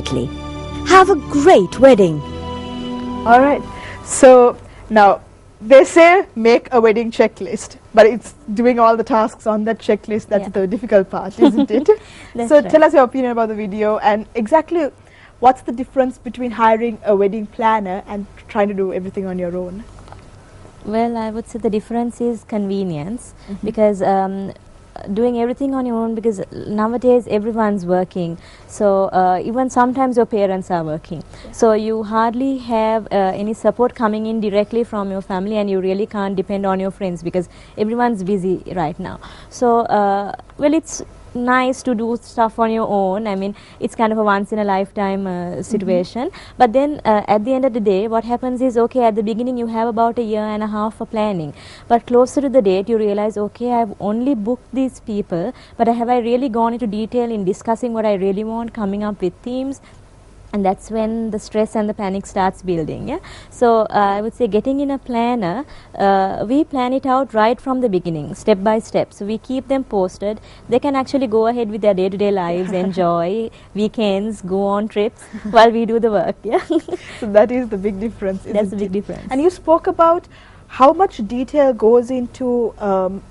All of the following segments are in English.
immediately. Have a great wedding. All right. So now they say make a wedding checklist, but it's doing all the tasks on that checklist that's the difficult part, isn't it? So tell us your opinion about the video and exactly what's the difference between hiring a wedding planner and trying to do everything on your own? Well, I would say the difference is convenience, because doing everything on your own, because nowadays everyone's working, so even sometimes your parents are working, so you hardly have any support coming in directly from your family, and you really can't depend on your friends because everyone's busy right now. So well, it's nice to do stuff on your own. I mean, it's kind of a once in a lifetime situation, but then at the end of the day what happens is, okay, at the beginning you have about a year and a half for planning, but closer to the date you realize, okay, I've only booked these people, but have I really gone into detail in discussing what I really want, coming up with themes? And that's when the stress and the panic starts building. Yeah. So I would say getting in a planner, we plan it out right from the beginning, step by step. So we keep them posted. They can actually go ahead with their day-to-day lives, enjoy weekends, go on trips while we do the work. Yeah. So that is the big difference. That's the big difference. And you spoke about how much detail goes into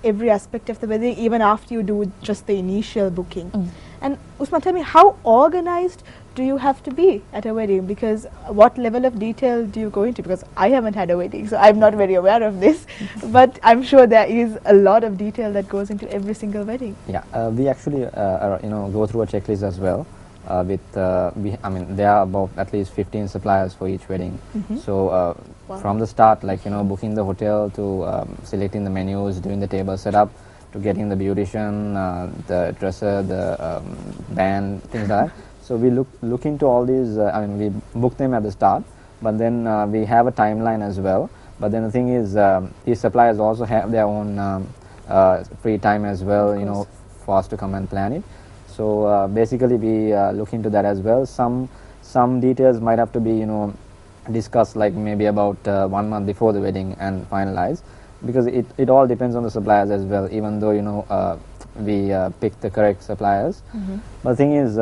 every aspect of the wedding, even after you do just the initial booking. And Usman, tell me, how organized do you have to be at a wedding? Because what level of detail do you go into? Because I haven't had a wedding, so I'm not very aware of this. But I'm sure there is a lot of detail that goes into every single wedding. Yeah, we actually go through a checklist as well. I mean, there are about at least 15 suppliers for each wedding. So from the start, like booking the hotel to selecting the menus, doing the table setup, to getting the beautician, the dresser, the band, things like that. So we look into all these. I mean, we book them at the start, but then we have a timeline as well. But then the thing is, these suppliers also have their own free time as well, for us to come and plan it. So basically, we look into that as well. Some details might have to be, discussed like maybe about 1 month before the wedding and finalized, because it all depends on the suppliers as well. Even though we pick the correct suppliers, but the thing is,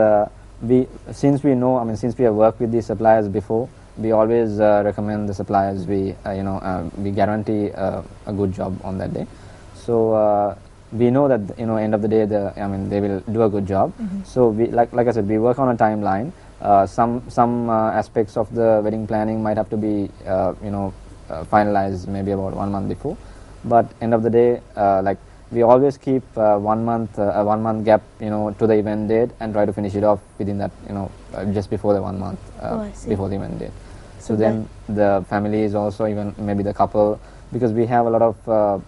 since we have worked with these suppliers before, we always recommend the suppliers. We guarantee a good job on that day. So we know that end of the day they will do a good job. So we like I said, we work on a timeline. Some aspects of the wedding planning might have to be finalized maybe about 1 month before, but end of the day, we always keep 1 month gap to the event date and try to finish it off within that just before the 1 month before the event date. So then the family is also, even maybe the couple, because we have a lot of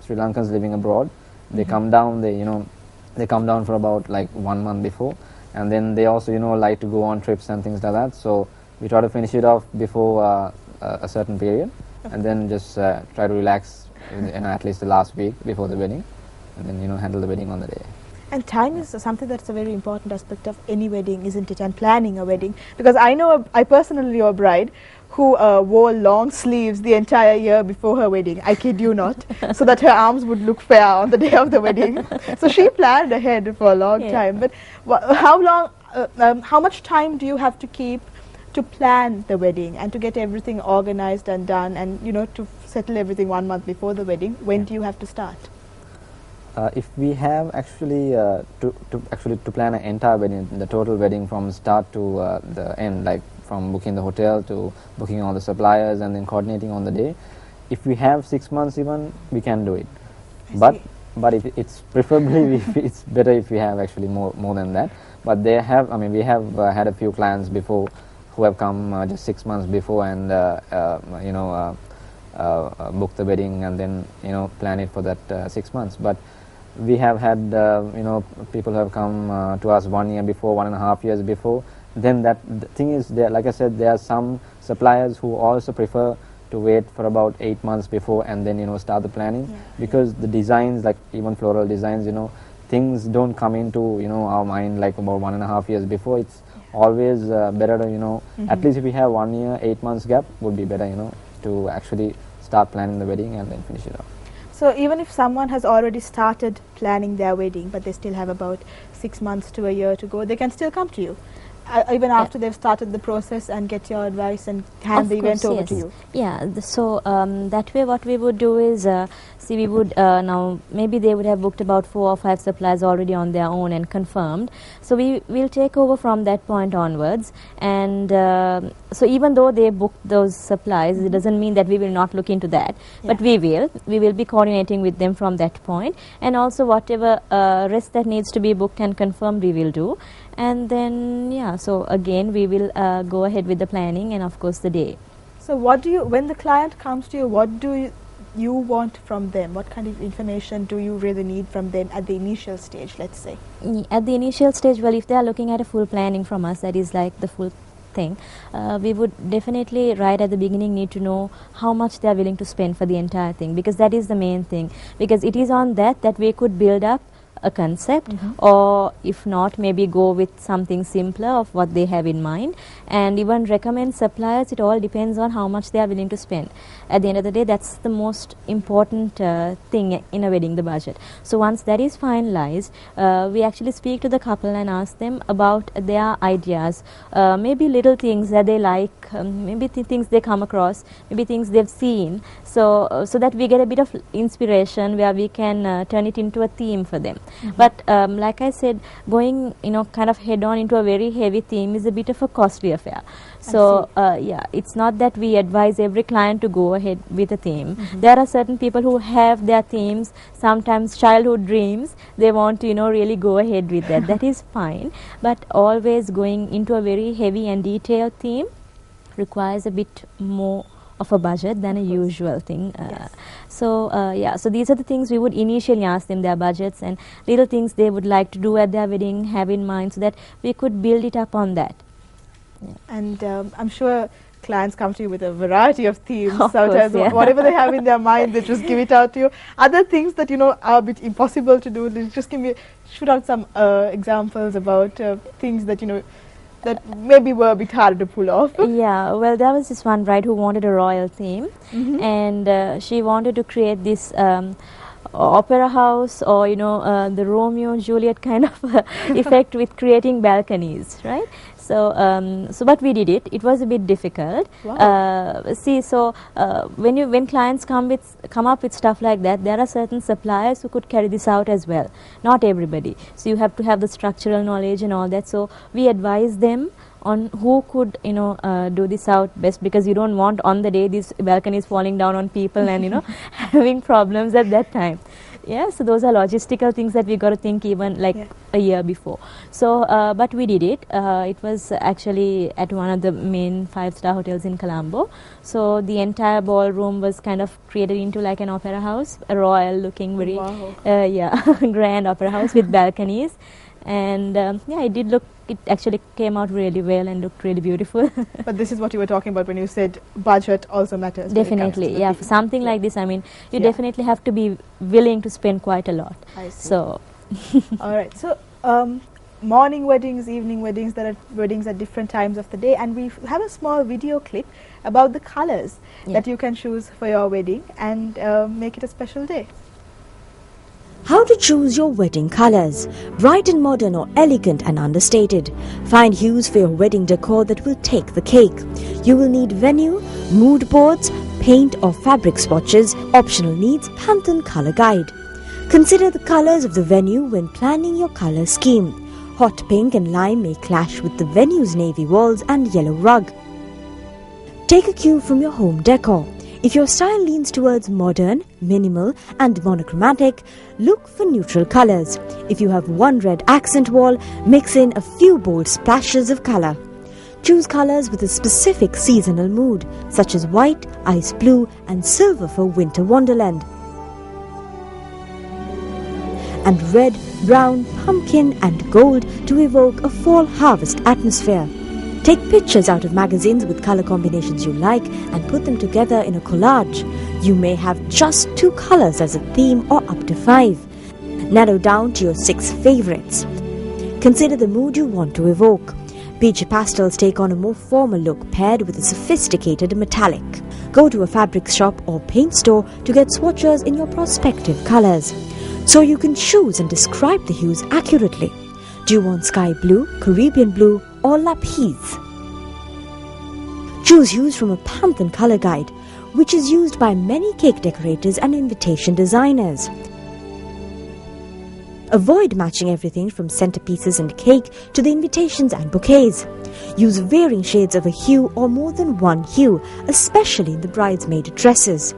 Sri Lankans living abroad. They come down, they come down for about like 1 month before, and then they also like to go on trips and things like that. So we try to finish it off before a certain period, and then just try to relax at least the last week before the wedding, and then handle the wedding on the day. And time is something that's a very important aspect of any wedding, isn't it? And planning a wedding, because I personally know a bride who wore long sleeves the entire year before her wedding. I kid you not, so that her arms would look fair on the day of the wedding. So she planned ahead for a long time. But how much time do you have to keep to plan the wedding and to get everything organized and done, and to settle everything 1 month before the wedding? When do you have to start? If we have actually to plan an entire wedding, the total wedding from start to the end, like from booking the hotel to booking all the suppliers and then coordinating on the day, if we have 6 months even, we can do it. But if it's preferably it's better if we have actually more than that. But we have had a few clients before who have come just 6 months before and book the wedding and then plan it for that 6 months. But we have had people who have come to us 1 year before, 1.5 years before. Then the thing is, like I said, there are some suppliers who also prefer to wait for about 8 months before and then start the planning, because the designs, like even floral designs, things don't come into our mind like about 1.5 years before. It's always better to at least if we have 1 year, 8 months gap would be better to actually start planning the wedding and then finish it off. So even if someone has already started planning their wedding, but they still have about 6 months to a year to go, they can still come to you even after they've started the process, and get your advice and hand Of the event course, over yes. to you. Yeah, so that way what we would do is, see, we would now maybe they would have booked about 4 or 5 suppliers already on their own and confirmed. So we will take over from that point onwards, and so even though they booked those supplies, it doesn't mean that we will not look into that, but we will be coordinating with them from that point, and also whatever rest that needs to be booked and confirmed we will do. And then so again we will go ahead with the planning and of course the day. So what do you, when the client comes to you, what do you want from them? What kind of information do you really need from them at the initial stage, let's say? At the initial stage, well, if they are looking at a full planning from us, that is like the full thing, we would definitely right at the beginning need to know how much they are willing to spend for the entire thing, because that is the main thing, because it is on that we could build up a concept, or if not, maybe go with something simpler of what they have in mind, and even recommend suppliers. It all depends on how much they are willing to spend. At the end of the day, that's the most important thing in a wedding, the budget. So once that is finalized, we actually speak to the couple and ask them about their ideas, maybe little things that they like, maybe things they come across, maybe things they've seen, so that we get a bit of inspiration where we can turn it into a theme for them. But like I said, going kind of head on into a very heavy theme is a bit of a costly affair. So it's not that we advise every client to go ahead with a theme. There are certain people who have their themes, sometimes childhood dreams, they want to really go ahead with that. That is fine, but always going into a very heavy and detailed theme requires a bit more of a budget than a usual thing. So these are the things we would initially ask them, their budgets and little things they would like to do at their wedding, have in mind, so that we could build it up on that. And I'm sure clients come to you with a variety of themes. Of Sometimes course, whatever they have in their mind, they just give it out to you. Other things that are a bit impossible to do, they just shoot out some examples about things that that maybe were a bit hard to pull off. Yeah, well, there was this one bride who wanted a royal theme, and she wanted to create this opera house, or the Romeo and Juliet kind of effect with creating balconies, right? So but we did it. It was a bit difficult. Wow. When clients come up with stuff like that, there are certain suppliers who could carry this out as well. Not everybody. So you have to have the structural knowledge and all that. So we advise them on who could do this out best, because you don't want on the day these balconies falling down on people and having problems at that time. Yeah, so those are logistical things that we got to think even like a year before. So but we did it. It was actually at one of the main 5-star hotels in Colombo. So the entire ballroom was kind of created into like an opera house, a royal looking, very grand opera house with balconies. And it actually came out really well and looked really beautiful. But this is what you were talking about when you said budget also matters. Definitely, yeah. For something like this, I mean, you definitely have to be willing to spend quite a lot. I see. So, all right. So, morning weddings, evening weddings, there are weddings at different times of the day, and we have a small video clip about the colors that you can choose for your wedding and make it a special day. How to choose your wedding colors. Bright and modern or elegant and understated. Find hues for your wedding decor that will take the cake. You will need venue, mood boards, paint or fabric swatches. Optional needs Pantone color guide. Consider the colors of the venue when planning your color scheme. Hot pink and lime may clash with the venue's navy walls and yellow rug. Take a cue from your home decor. If your style leans towards modern, minimal and monochromatic, look for neutral colors. If you have one red accent wall, mix in a few bold splashes of color. Choose colors with a specific seasonal mood, such as white, ice blue and silver for winter wonderland, and red, brown, pumpkin and gold to evoke a fall harvest atmosphere. Take pictures out of magazines with color combinations you like and put them together in a collage. You may have just 2 colors as a theme or up to 5. Narrow down to your 6 favorites. Consider the mood you want to evoke. Peachy pastels take on a more formal look paired with a sophisticated metallic. Go to a fabric shop or paint store to get swatches in your prospective colors, so you can choose and describe the hues accurately. Do you want sky blue, Caribbean blue or lapis. Choose hues from a Panthen color guide, which is used by many cake decorators and invitation designers. Avoid matching everything from centerpieces and cake to the invitations and bouquets. Use varying shades of a hue or more than one hue, especially in the bridesmaid dresses.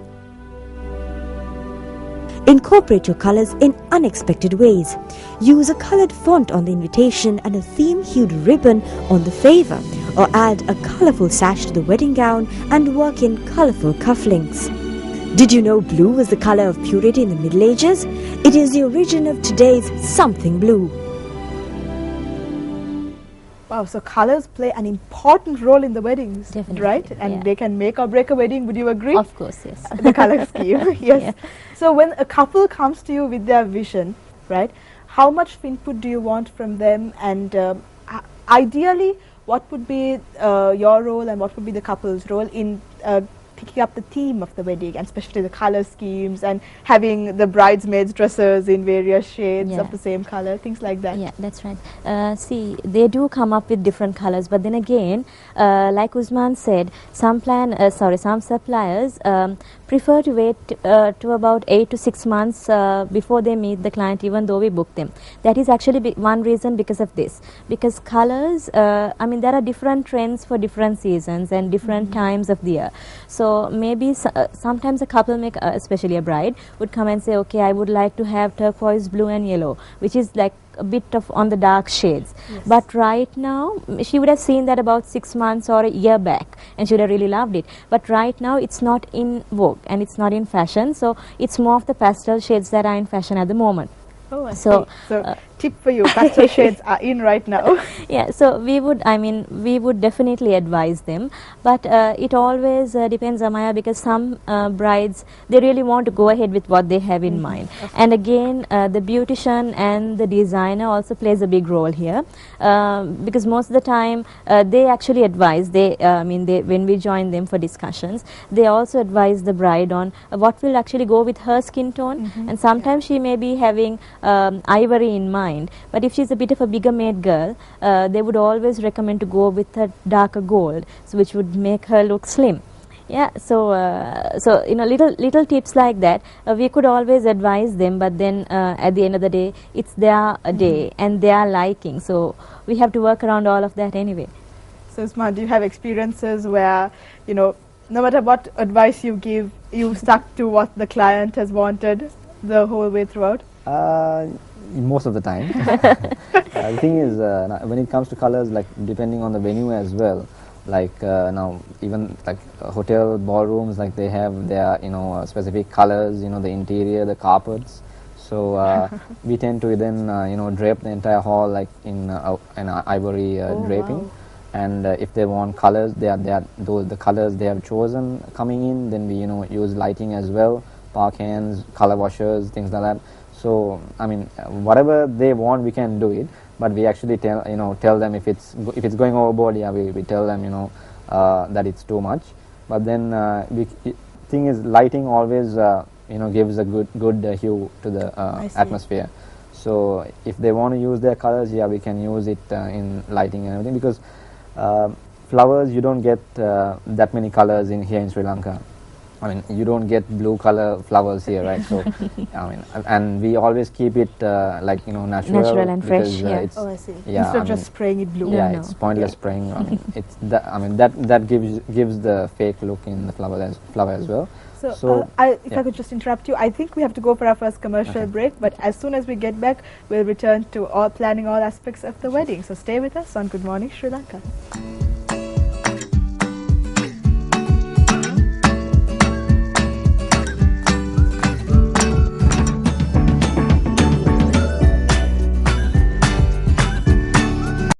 Incorporate your colors in unexpected ways. Use a colored font on the invitation and a theme-hued ribbon on the favor, or add a colorful sash to the wedding gown and work in colorful cufflinks. Did you know blue was the color of purity in the Middle Ages? It is the origin of today's something blue. Wow, so colors play an important role in the weddings, Definitely, right? And yeah. they can make or break a wedding, would you agree? Of course, yes. The color scheme, yes. Yeah. So when a couple comes to you with their vision, right, how much input do you want from them, and ideally what would be your role and what would be the couple's role in picking up the theme of the wedding, and especially the color schemes and having the bridesmaids' dresses in various shades Yeah. of the same color, things like that? Yeah, that's right. See, they do come up with different colors, but then again, like Usman said, some suppliers prefer to wait to about 8 to 6 months before they meet the client, even though we book them. That is actually one reason because of this. Because colors, I mean, there are different trends for different seasons and different times of the year. So maybe sometimes a couple, especially a bride, would come and say, okay, I would like to have turquoise blue and yellow, which is like a bit of on the dark shades. Yes. But right now, she would have seen that about 6 months or a year back, and she would have really loved it. But right now, it's not in vogue and it's not in fashion, so it's more of the pastel shades that are in fashion at the moment. Oh, I So, see. So tip for you, pastel shades are in right now. Yeah, so we would definitely advise them, but it always depends, Amaya, because some brides, they really want to go ahead with what they have in mind. And again, the beautician and the designer also plays a big role here, because most of the time they actually advise, when we join them for discussions, they also advise the bride on what will actually go with her skin tone, and sometimes she may be having ivory in mind, but if she's a bit of a bigger made girl, they would always recommend to go with a darker gold, so which would make her look slim. Yeah, so little tips like that we could always advise them, but then at the end of the day, it's their day and their liking, so we have to work around all of that anyway. So Usman, do you have experiences where, no matter what advice you give, you stuck to what the client has wanted the whole way throughout? Most of the time. The thing is, when it comes to colors, like depending on the venue as well, like now even like hotel ballrooms, like they have their specific colors, the interior, the carpets. So we tend to then drape the entire hall like in an ivory draping. Wow. And if they want colors, the colors they have chosen coming in, then we use lighting as well, park hands, color washers, things like that. So I mean, whatever they want, we can do it, but we actually tell them if it's going overboard. Yeah, we tell them that it's too much. But then thing is, lighting always gives a good hue to the atmosphere. So if they want to use their colors, yeah, we can use it in lighting and everything, because flowers, you don't get that many colors here in Sri Lanka. I mean, you don't get blue color flowers here, right? So, I mean, and we always keep it like natural and fresh. Yeah. It's, Oh, I see. yeah, Instead of just spraying it blue. yeah, No. it's pointless spraying. I mean, it's that gives the fake look in the flower as well. So, if I could just interrupt you, I think we have to go for our first commercial break, but as soon as we get back, we'll return to planning all aspects of the wedding. So stay with us on Good Morning Sri Lanka.